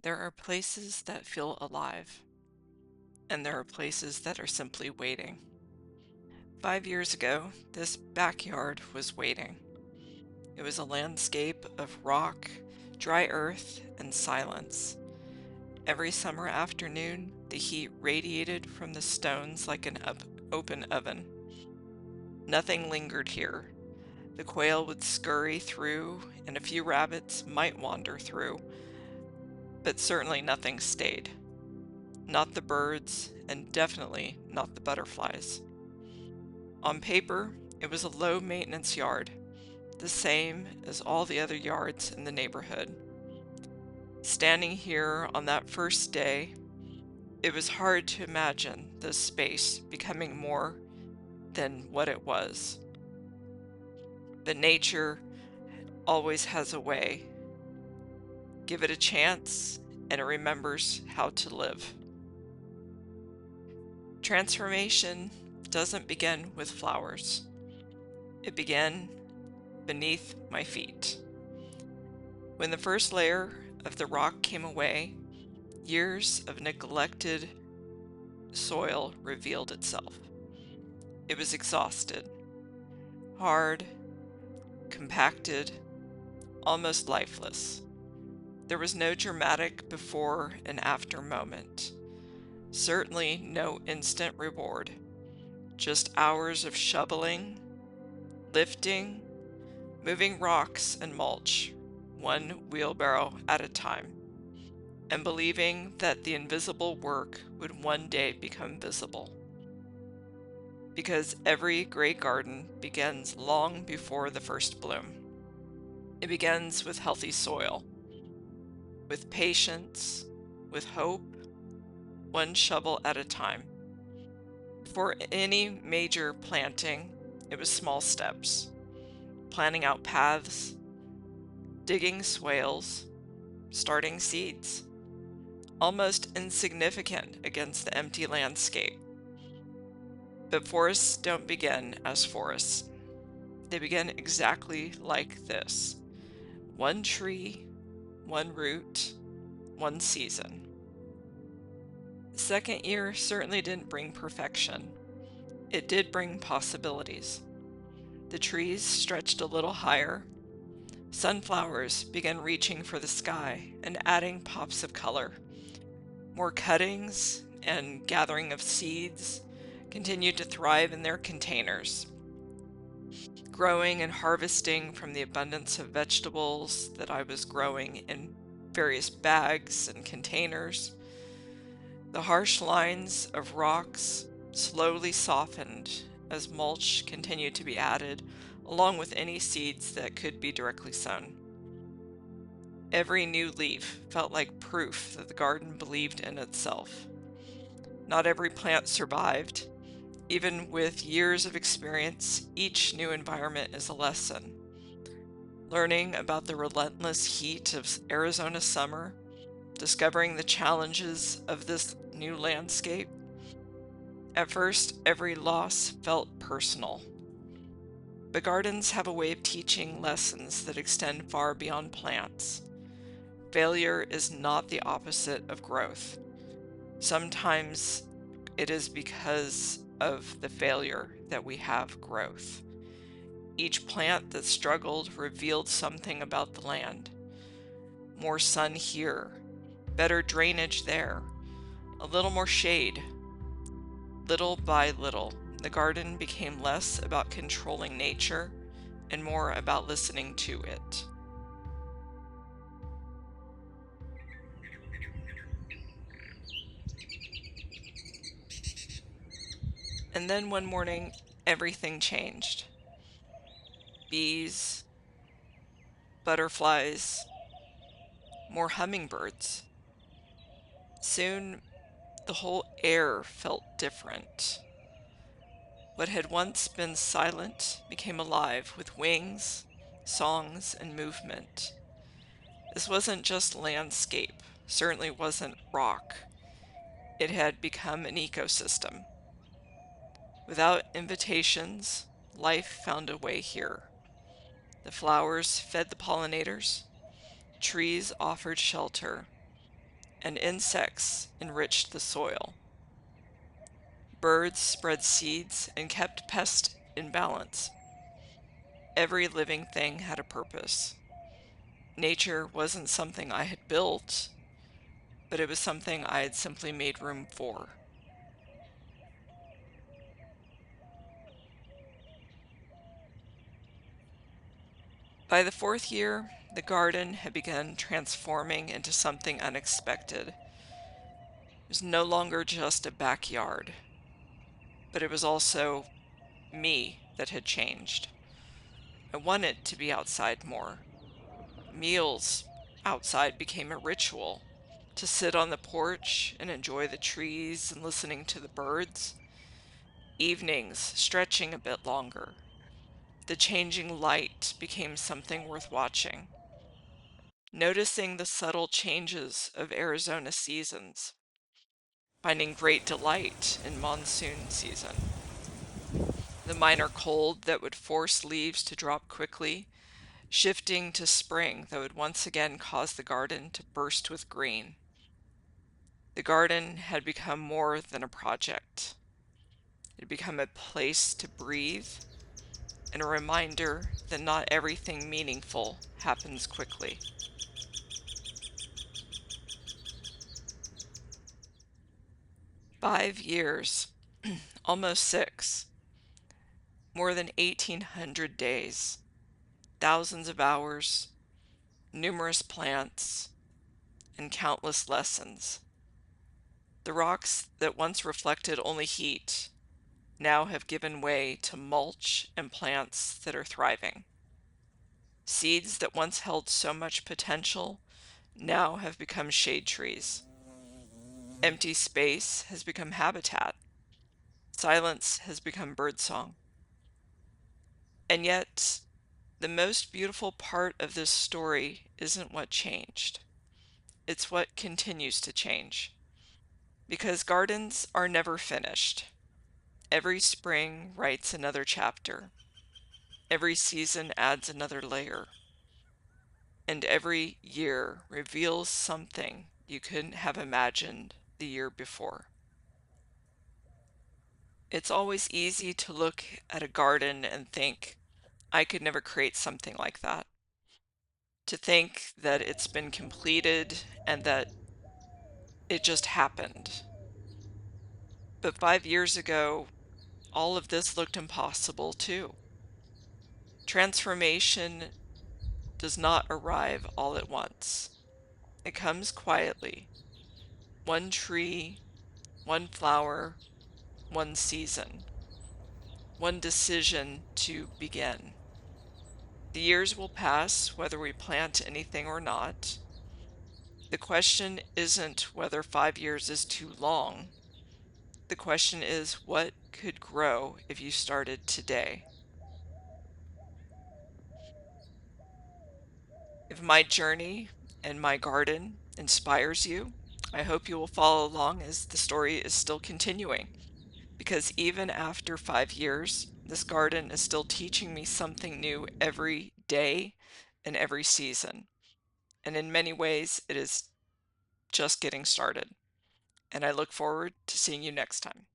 There are places that feel alive, and there are places that are simply waiting. 5 years ago, this backyard was waiting. It was a landscape of rock, dry earth, and silence. Every summer afternoon, the heat radiated from the stones like an open oven. Nothing lingered here. The quail would scurry through, and a few rabbits might wander through, but certainly nothing stayed. Not the birds, and definitely not the butterflies. On paper, it was a low maintenance yard, the same as all the other yards in the neighborhood. Standing here on that first day, it was hard to imagine this space becoming more than what it was. But nature always has a way. Give it a chance, and it remembers how to live. Transformation doesn't begin with flowers. It began beneath my feet. When the first layer of the rock came away, years of neglected soil revealed itself. It was exhausted, hard, compacted, almost lifeless. There was no dramatic before and after moment. Certainly no instant reward. Just hours of shoveling, lifting, moving rocks and mulch, one wheelbarrow at a time, and believing that the invisible work would one day become visible. Because every great garden begins long before the first bloom. It begins with healthy soil, with patience, with hope, one shovel at a time. For any major planting, it was small steps, planning out paths, digging swales, starting seeds, almost insignificant against the empty landscape. But forests don't begin as forests. They begin exactly like this: one tree, one root, one season. The second year certainly didn't bring perfection. It did bring possibilities. The trees stretched a little higher. Sunflowers began reaching for the sky and adding pops of color. More cuttings and gathering of seeds continued to thrive in their containers, growing and harvesting from the abundance of vegetables that I was growing in various bags and containers. The harsh lines of rocks slowly softened as mulch continued to be added, along with any seeds that could be directly sown. Every new leaf felt like proof that the garden believed in itself. Not every plant survived. Even with years of experience, each new environment is a lesson. Learning about the relentless heat of Arizona summer, discovering the challenges of this new landscape. At first, every loss felt personal. But gardens have a way of teaching lessons that extend far beyond plants. Failure is not the opposite of growth. Sometimes it is because of the failure that we have growth. Each plant that struggled revealed something about the land. More sun here, better drainage there, a little more shade. Little by little, the garden became less about controlling nature and more about listening to it. And then one morning, everything changed. Bees, butterflies, more hummingbirds. Soon, the whole air felt different. What had once been silent became alive with wings, songs, and movement. This wasn't just landscape, certainly wasn't rock. It had become an ecosystem. Without invitations, life found a way here. The flowers fed the pollinators, trees offered shelter, and insects enriched the soil. Birds spread seeds and kept pests in balance. Every living thing had a purpose. Nature wasn't something I had built, but it was something I had simply made room for. By the fourth year, the garden had begun transforming into something unexpected. It was no longer just a backyard, but it was also me that had changed. I wanted to be outside more. Meals outside became a ritual. To sit on the porch and enjoy the trees and listening to the birds. Evenings stretching a bit longer. The changing light became something worth watching. Noticing the subtle changes of Arizona seasons. Finding great delight in monsoon season. The minor cold that would force leaves to drop quickly, shifting to spring that would once again cause the garden to burst with green. The garden had become more than a project. It had become a place to breathe and a reminder that not everything meaningful happens quickly. 5 years, almost six, more than 1,800 days, thousands of hours, numerous plants, and countless lessons. The rocks that once reflected only heat now have given way to mulch and plants that are thriving. Seeds that once held so much potential now have become shade trees. Empty space has become habitat. Silence has become birdsong. And yet, the most beautiful part of this story isn't what changed. It's what continues to change. Because gardens are never finished. Every spring writes another chapter. Every season adds another layer. And every year reveals something you couldn't have imagined the year before. It's always easy to look at a garden and think, I could never create something like that. To think that it's been completed and that it just happened. But 5 years ago, all of this looked impossible too. Transformation does not arrive all at once. It comes quietly. One tree, one flower, one season, one decision to begin. The years will pass whether we plant anything or not. The question isn't whether 5 years is too long. The question is what could grow if you started today. If my journey and my garden inspires you, I hope you will follow along as the story is still continuing. Because even after 5 years, this garden is still teaching me something new every day and every season. And in many ways, it is just getting started. And I look forward to seeing you next time.